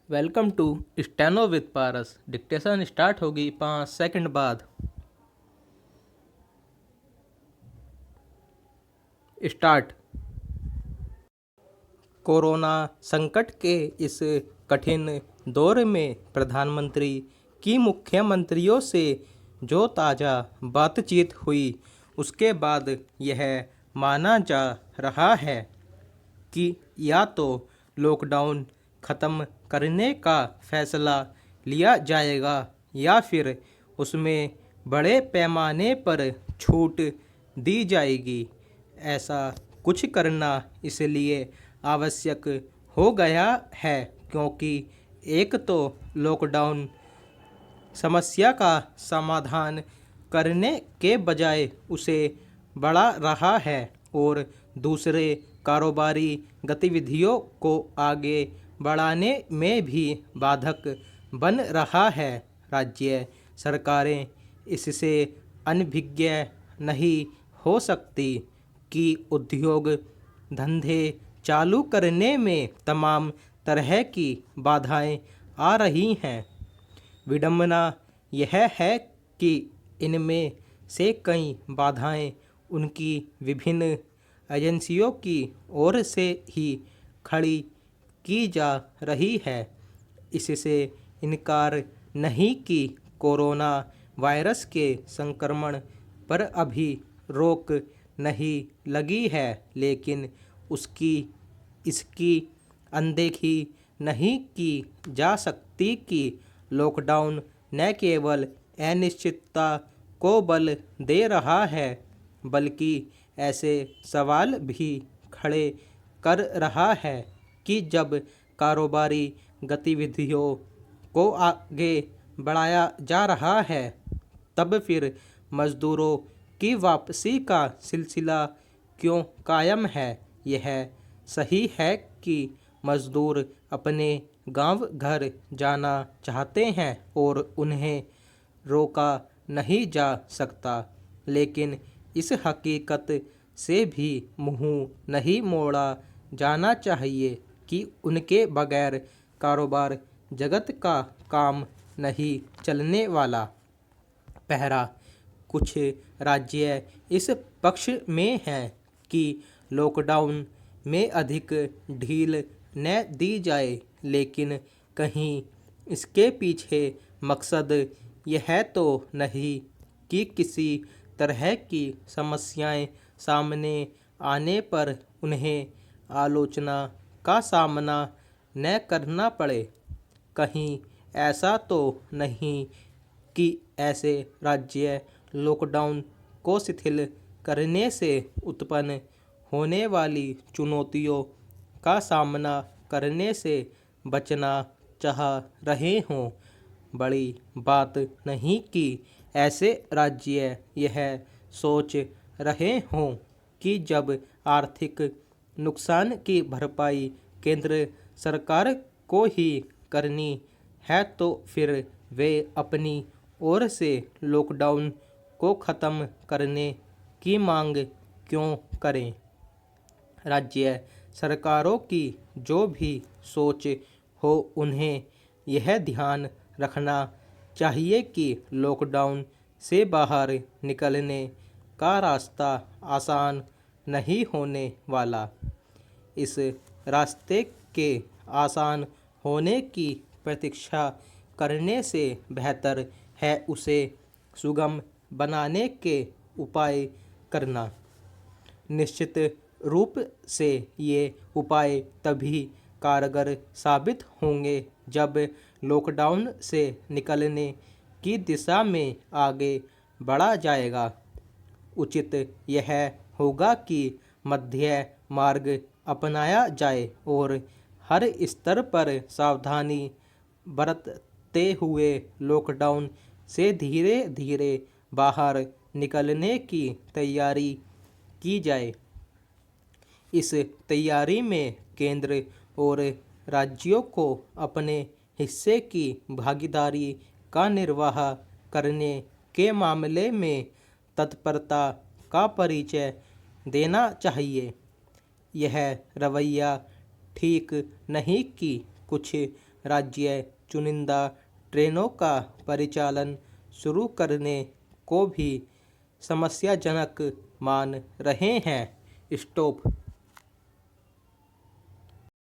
Welcome to steno with Paras. Dictation start होगी 5 second बाद। Start. Corona संकट के इस कठिन दौर में प्रधानमंत्री की मुख्यमंत्रियों से जो ताज़ा बातचीत हुई, उसके बाद यह माना जा रहा है कि या तो लॉकडाउन ख़त्म करने का फैसला लिया जाएगा या फिर उसमें बड़े पैमाने पर छूट दी जाएगी। ऐसा कुछ करना इसलिए आवश्यक हो गया है क्योंकि एक तो लॉकडाउन समस्या का समाधान करने के बजाय उसे बढ़ा रहा है और दूसरे कारोबारी गतिविधियों को आगे बढ़ाने में भी बाधक बन रहा है। राज्य सरकारें इससे अनभिज्ञ नहीं हो सकती कि उद्योग धंधे चालू करने में तमाम तरह की बाधाएं आ रही हैं। विडंबना यह है कि इनमें से कई बाधाएं उनकी विभिन्न एजेंसियों की ओर से ही खड़ी की जा रही है। इससे इनकार नहीं कि कोरोना वायरस के संक्रमण पर अभी रोक नहीं लगी है, लेकिन इसकी अनदेखी नहीं की जा सकती कि लॉकडाउन न केवल अनिश्चितता को बल दे रहा है, बल्कि ऐसे सवाल भी खड़े कर रहा है कि जब कारोबारी गतिविधियों को आगे बढ़ाया जा रहा है, तब फिर मजदूरों की वापसी का सिलसिला क्यों कायम है। यह सही है कि मजदूर अपने गांव घर जाना चाहते हैं और उन्हें रोका नहीं जा सकता, लेकिन इस हकीकत से भी मुंह नहीं मोड़ा जाना चाहिए कि उनके बगैर कारोबार जगत का काम नहीं चलने वाला। पहला, कुछ राज्य इस पक्ष में हैं कि लॉकडाउन में अधिक ढील न दी जाए, लेकिन कहीं इसके पीछे मकसद यह तो नहीं कि किसी तरह की समस्याएं सामने आने पर उन्हें आलोचना का सामना न करना पड़े। कहीं ऐसा तो नहीं कि ऐसे राज्य लॉकडाउन को शिथिल करने से उत्पन्न होने वाली चुनौतियों का सामना करने से बचना चाह रहे हों। बड़ी बात नहीं कि ऐसे राज्य यह सोच रहे हों कि जब आर्थिक नुकसान की भरपाई केंद्र सरकार को ही करनी है, तो फिर वे अपनी ओर से लॉकडाउन को ख़त्म करने की मांग क्यों करें। राज्य सरकारों की जो भी सोच हो, उन्हें यह ध्यान रखना चाहिए कि लॉकडाउन से बाहर निकलने का रास्ता आसान नहीं होने वाला। इस रास्ते के आसान होने की प्रतीक्षा करने से बेहतर है उसे सुगम बनाने के उपाय करना। निश्चित रूप से ये उपाय तभी कारगर साबित होंगे जब लॉकडाउन से निकलने की दिशा में आगे बढ़ा जाएगा। उचित यह होगा कि मध्य मार्ग अपनाया जाए और हर स्तर पर सावधानी बरतते हुए लॉकडाउन से धीरे धीरे बाहर निकलने की तैयारी की जाए। इस तैयारी में केंद्र और राज्यों को अपने हिस्से की भागीदारी का निर्वाह करने के मामले में तत्परता का परिचय देना चाहिए। यह रवैया ठीक नहीं कि कुछ राज्य चुनिंदा ट्रेनों का परिचालन शुरू करने को भी समस्याजनक मान रहे हैं। स्टॉप।